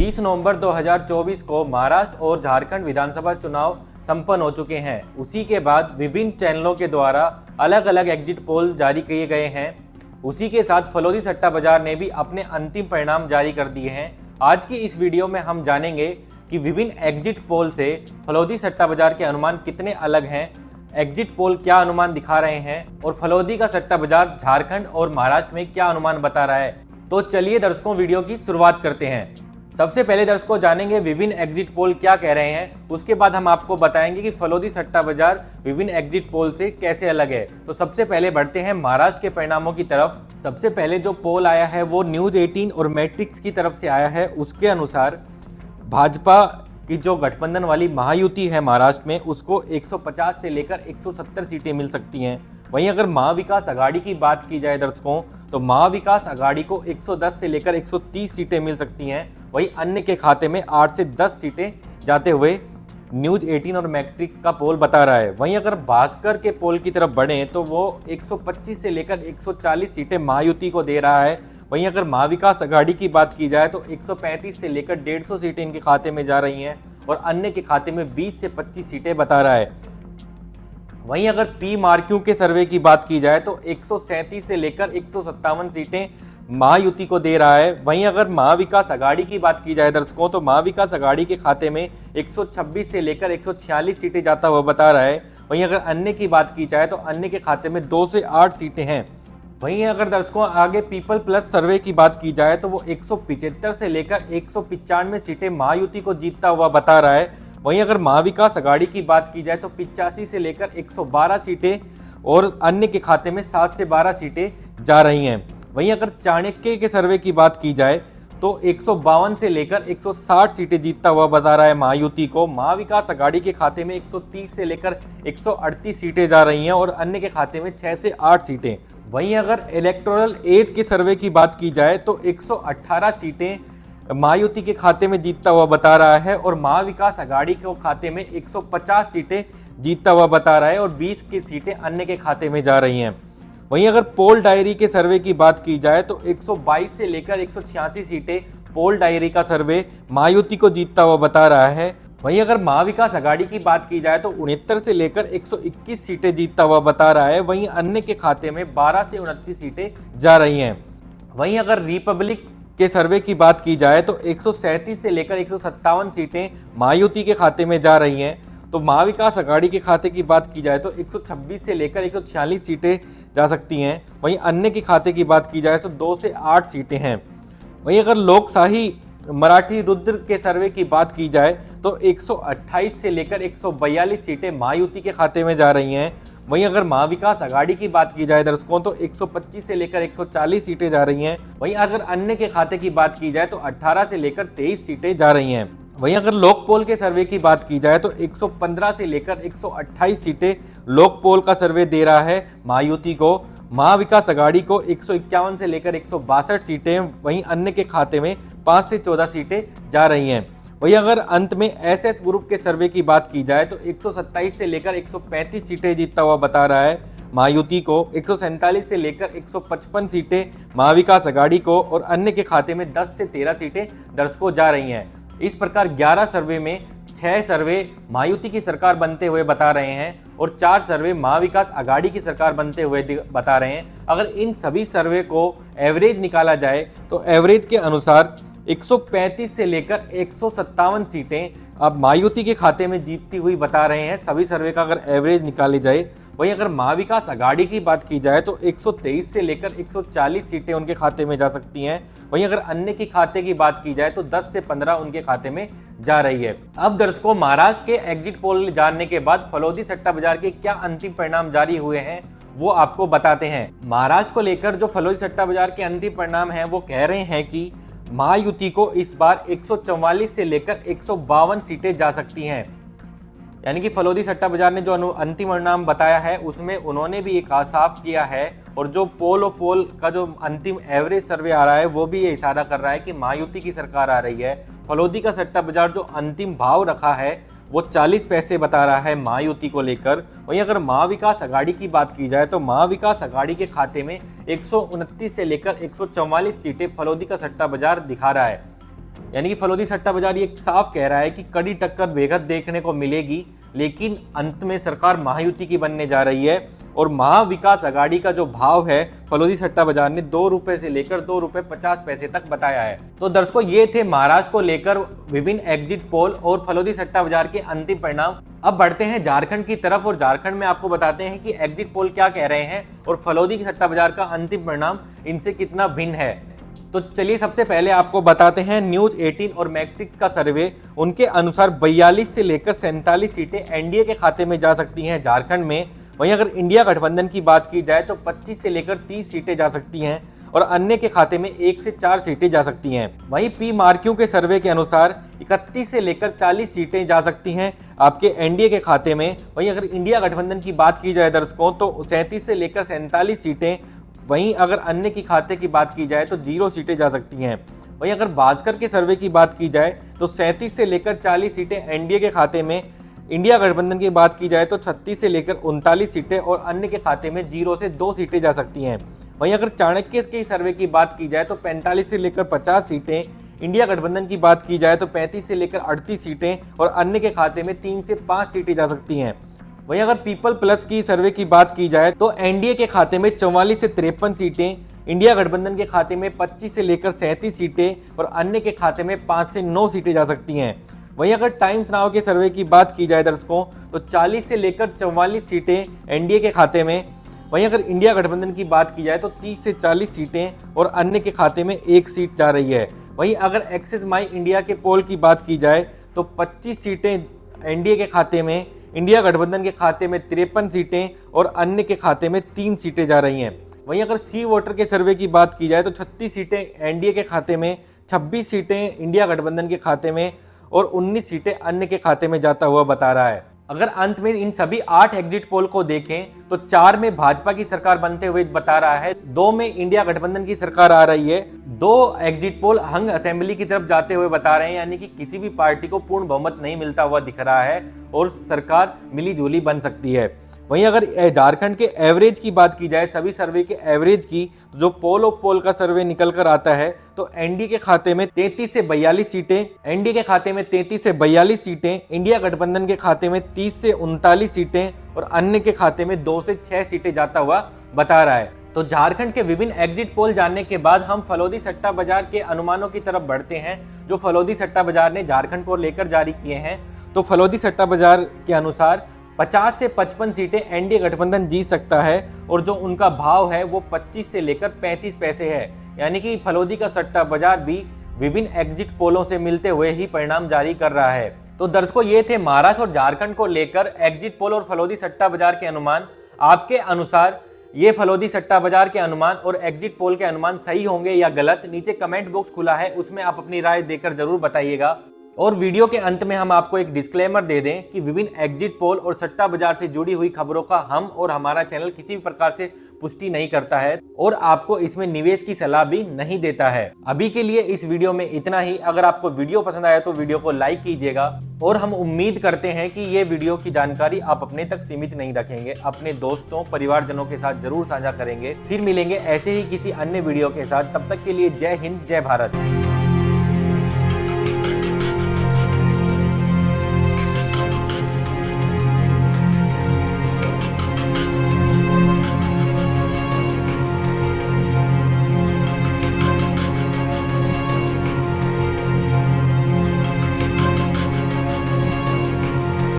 20 नवंबर 2024 को महाराष्ट्र और झारखंड विधानसभा चुनाव संपन्न हो चुके हैं। उसी के बाद विभिन्न चैनलों के द्वारा अलग अलग एग्जिट पोल जारी किए गए हैं। उसी के साथ फलोदी सट्टा बाजार ने भी अपने अंतिम परिणाम जारी कर दिए हैं। आज की इस वीडियो में हम जानेंगे कि विभिन्न एग्जिट पोल से फलोदी सट्टा बाजार के अनुमान कितने अलग हैं, एग्जिट पोल क्या अनुमान दिखा रहे हैं और फलोदी का सट्टा बाजार झारखंड और महाराष्ट्र में क्या अनुमान बता रहा है। तो चलिए दर्शकों, वीडियो की शुरुआत करते हैं। सबसे पहले दर्शकों जानेंगे विभिन्न एग्जिट पोल क्या कह रहे हैं। उसके बाद हम आपको बताएंगे कि फलोदी सट्टा बाजार विभिन्न एग्जिट पोल से कैसे अलग है। तो सबसे पहले बढ़ते हैं महाराष्ट्र के परिणामों की तरफ। सबसे पहले जो पोल आया है वो न्यूज 18 और मैट्रिक्स की तरफ से आया है। उसके अनुसार भाजपा की जो गठबंधन वाली महायुति है महाराष्ट्र में, उसको 150 से लेकर 170 सीटें मिल सकती हैं। वहीं अगर महाविकास आघाड़ी की बात की जाए दर्शकों, तो महाविकास आघाड़ी को 110 से लेकर 130 सीटें मिल सकती हैं। वहीं अन्य के खाते में 8 से 10 सीटें जाते हुए न्यूज 18 और मैट्रिक्स का पोल बता रहा है। वहीं अगर भास्कर के पोल की तरफ बढ़ें तो वो 125 से लेकर 140 सीटें महायुति को दे रहा है। वहीं अगर महाविकास आघाड़ी की बात की जाए तो 135 से लेकर 150 सीटें इनके खाते में जा रही हैं और अन्य के खाते में 20 से 25 सीटें बता रहा है। वहीं अगर पी मार्क्यू के सर्वे की बात की जाए तो 137 से लेकर 157 सीटें महायुति को दे रहा है। वहीं अगर महाविकास आघाड़ी की बात की जाए दर्शकों, तो महाविकास आघाड़ी के खाते में 126 से लेकर 146 सीटें जाता हुआ बता रहा है। वहीं अगर अन्य की बात की जाए तो अन्य के खाते में 2 से 8 सीटें हैं। वहीं अगर दर्शकों आगे पीपल प्लस सर्वे की बात की जाए तो वो 175 से लेकर 195 सीटें महायुति को जीतता हुआ बता रहा है। वहीं अगर महाविकास आघाड़ी की बात की जाए तो 85 से लेकर 112 सीटें और अन्य के खाते में 7 से 12 सीटें जा रही हैं। वहीं अगर चाणक्य के सर्वे की बात की जाए तो 152 से लेकर 160 सीटें जीतता हुआ बता रहा है महायुति को। महाविकास आघाड़ी के खाते में 130 से लेकर 138 सीटें जा रही हैं और अन्य के खाते में 6 से 8 सीटें। वहीं अगर इलेक्टोरल एज के सर्वे की बात की जाए तो 118 सीटें महायुति के खाते में जीतता हुआ बता रहा है और महाविकास आघाड़ी के खाते में 150 सीटें जीतता हुआ बता रहा है और 20 की सीटें अन्य के खाते में जा रही हैं। वहीं अगर पोल डायरी के सर्वे की बात की जाए तो 122 से लेकर 186 सीटें पोल डायरी का सर्वे महायुति को जीतता हुआ बता रहा है। वहीं अगर महाविकास आघाड़ी की बात की जाए तो 69 से लेकर 121 सीटें जीतता हुआ बता रहा है। वहीं अन्य के खाते में 12 से 29 सीटें जा रही हैं। वहीं अगर रिपब्लिक के सर्वे की बात की जाए तो 137 से लेकर 157 सीटें महायुति के खाते में जा रही हैं। तो महाविकास आघाड़ी के खाते की बात की जाए तो 126 से लेकर 146 सीटें जा सकती हैं। वहीं अन्य के खाते की बात की जाए तो 2 से 8 सीटें हैं। वहीं अगर लोकशाही मराठी रुद्र के सर्वे की बात की जाए तो 128 से लेकर 142 सीटें महायुति के खाते में जा रही हैं। वहीं अगर महाविकास आघाड़ी की बात की जाए दर्शकों तो 125 से लेकर 140 सीटें जा रही हैं। वहीं अगर अन्य के खाते की बात की जाए तो 18 से लेकर 23 सीटें जा रही हैं। वहीं अगर लोकपोल के सर्वे की बात की जाए तो 115 से लेकर 128 सीटें लोकपोल का सर्वे दे रहा है महायुति को। महाविकास आघाड़ी को 151 से लेकर 162 सीटें, वहीं अन्य के खाते में 5 से 14 सीटें जा रही हैं। वहीं अगर अंत में एसएस ग्रुप के सर्वे की बात की जाए तो 127 से लेकर 135 सीटें जीतता हुआ बता रहा है महायुति को। 147 से लेकर 155 सीटें महाविकास आघाड़ी को और अन्य के खाते में 10 से 13 सीटें दर्शकों जा रही हैं। इस प्रकार 11 सर्वे में 6 सर्वे महायुति की सरकार बनते हुए बता रहे हैं और 4 सर्वे महाविकास आघाड़ी की सरकार बनते हुए बता रहे हैं। अगर इन सभी सर्वे को एवरेज निकाला जाए तो एवरेज के अनुसार 135 से लेकर 157 सीटें अब महायुति के खाते में जीतती हुई बता रहे हैं, सभी सर्वे का अगर एवरेज निकाली जाए। वहीं अगर महाविकास आघाड़ी की बात की जाए तो 123 से लेकर 140 सीटें उनके खाते में जा सकती हैं। वहीं अगर अन्य की खाते की बात की जाए तो 10 से 15 उनके खाते में जा रही है। अब दर्शकों, महाराष्ट्र के एग्जिट पोल जानने के बाद फलोदी सट्टा बाजार के क्या अंतिम परिणाम जारी हुए हैं वो आपको बताते हैं। महाराष्ट्र को लेकर जो फलोदी सट्टा बाजार के अंतिम परिणाम हैं वो कह रहे हैं कि महायुति को इस बार 144 से लेकर 152 सीटें जा सकती हैं। यानी कि फलोदी सट्टा बाजार ने जो अंतिम परिणाम बताया है उसमें उन्होंने भी एक साफ किया है और जो पोल ऑफ पोल का जो अंतिम एवरेज सर्वे आ रहा है वो भी ये इशारा कर रहा है कि महायुति की सरकार आ रही है। फलोदी का सट्टा बाजार जो अंतिम भाव रखा है वो 40 पैसे बता रहा है महायुति को लेकर। वहीं अगर महाविकास आघाड़ी की बात की जाए तो महाविकास आघाड़ी के खाते में 129 से लेकर 144 सीटें फलोदी का सट्टा बाजार दिखा रहा है। यानी कि फलोदी सट्टा बाजार ये साफ कह रहा है कि कड़ी टक्कर बेहद देखने को मिलेगी, लेकिन अंत में सरकार महायुति की बनने जा रही है और महाविकास अघाड़ी का जो भाव है फलोदी सट्टा बाजार ने 2 रुपए से लेकर 2 रुपए 50 पैसे तक बताया है। तो दर्शकों, ये थे महाराष्ट्र को लेकर विभिन्न एग्जिट पोल और फलोदी सट्टा बाजार के अंतिम परिणाम। अब बढ़ते हैं झारखंड की तरफ और झारखंड में आपको बताते हैं कि एग्जिट पोल क्या कह रहे हैं और फलोदी सट्टा बाजार का अंतिम परिणाम इनसे कितना भिन्न है। तो चलिए सबसे पहले आपको बताते हैं न्यूज 18 और मैट्रिक्स का सर्वे। उनके अनुसार 42 से लेकर 47 सीटें एनडीए के खाते में जा सकती हैं झारखंड में। वहीं अगर इंडिया गठबंधन की बात की जाए तो 25 से लेकर 30 सीटें जा सकती हैं और अन्य के खाते में 1 से 4 सीटें जा सकती हैं। वहीं पी मार्क्यू के सर्वे के अनुसार 31 से लेकर 40 सीटें जा सकती हैं आपके एनडीए के खाते में। वहीं अगर इंडिया गठबंधन की बात की जाए दर्शकों तो 37 से लेकर 47 सीटें। वहीं अगर अन्य की खाते की बात की जाए तो 0 सीटें जा सकती हैं। वहीं अगर भास्कर के सर्वे की बात की जाए तो 37 से लेकर 40 सीटें एनडीए के खाते में। इंडिया गठबंधन की बात की जाए तो 36 से लेकर 39 सीटें और अन्य के खाते में 0 से 2 सीटें जा सकती हैं। वहीं अगर चाणक्य के सर्वे की बात की जाए तो 45 से लेकर 50 सीटें। इंडिया गठबंधन की बात की जाए तो 35 से लेकर 38 सीटें और अन्य के खाते में 3 से 5 सीटें जा सकती हैं। वहीं अगर पीपल प्लस की सर्वे की बात की जाए तो एनडीए के खाते में 44 से 53 सीटें, इंडिया गठबंधन के खाते में 25 से लेकर 37 सीटें और अन्य के खाते में 5 से 9 सीटें जा सकती हैं। वहीं अगर टाइम्स नाउ के सर्वे की बात की जाए दर्शकों तो 40 से लेकर 44 सीटें एनडीए के खाते में। वहीं अगर इंडिया गठबंधन की बात की जाए तो 30 से 40 सीटें और अन्य के खाते में 1 सीट जा रही है। वहीं अगर एक्सिस माई इंडिया के पोल की बात की जाए तो 25 सीटें एनडीए के खाते में, इंडिया गठबंधन के खाते में 53 सीटें और अन्य के खाते में 3 सीटें जा रही हैं। वहीं अगर सी वोटर के सर्वे की बात की जाए तो 36 सीटें एनडीए के खाते में, 26 सीटें इंडिया गठबंधन के खाते में और 19 सीटें अन्य के खाते में जाता हुआ बता रहा है। अगर अंत में इन सभी 8 एग्जिट पोल को देखें तो 4 में भाजपा की सरकार बनते हुए बता रहा है, 2 में इंडिया गठबंधन की सरकार आ रही है, 2 एग्जिट पोल हंग असेंबली की तरफ जाते हुए बता रहे हैं, यानी कि किसी भी पार्टी को पूर्ण बहुमत नहीं मिलता हुआ दिख रहा है और सरकार मिली जुली बन सकती है। वहीं अगर झारखंड के एवरेज की बात की जाए, सभी सर्वे के एवरेज की, जो पोल ऑफ पोल का सर्वे निकल कर आता है तो एनडीए के खाते में 33 से 42 सीटें, एनडीए के खाते में 33 से 42 सीटें, इंडिया गठबंधन के खाते में 30 से 39 सीटें और अन्य के खाते में 2 से 6 सीटें जाता हुआ बता रहा है। तो झारखंड के विभिन्न एग्जिट पोल जानने के बाद हम फलोदी सट्टा बाजार के अनुमानों की तरफ बढ़ते हैं, जो फलोदी सट्टा बाजार ने झारखंड को लेकर जारी किए हैं। तो फलोदी सट्टा बाजार के अनुसार 50 से 55 सीटें एनडीए गठबंधन जीत सकता है और जो उनका भाव है वो 25 से लेकर 35 पैसे है। यानी कि फलोदी का सट्टा बाजार भी विभिन्न एग्जिट पोलों से मिलते हुए ही परिणाम जारी कर रहा है। तो दर्शकों, ये थे महाराष्ट्र और झारखंड को लेकर एग्जिट पोल और फलोदी सट्टा बाजार के अनुमान। आपके अनुसार ये फलोदी सट्टा बाजार के अनुमान और एग्जिट पोल के अनुमान सही होंगे या गलत? नीचे कमेंट बॉक्स खुला है, उसमें आप अपनी राय देकर जरूर बताइएगा। और वीडियो के अंत में हम आपको एक डिस्क्लेमर दे दें कि विभिन्न एग्जिट पोल और सट्टा बाजार से जुड़ी हुई खबरों का हम और हमारा चैनल किसी भी प्रकार से पुष्टि नहीं करता है और आपको इसमें निवेश की सलाह भी नहीं देता है। अभी के लिए इस वीडियो में इतना ही। अगर आपको वीडियो पसंद आया तो वीडियो को लाइक कीजिएगा और हम उम्मीद करते हैं कि ये वीडियो की जानकारी आप अपने तक सीमित नहीं रखेंगे, अपने दोस्तों परिवारजनों के साथ जरूर साझा करेंगे। फिर मिलेंगे ऐसे ही किसी अन्य वीडियो के साथ। तब तक के लिए जय हिंद, जय भारत।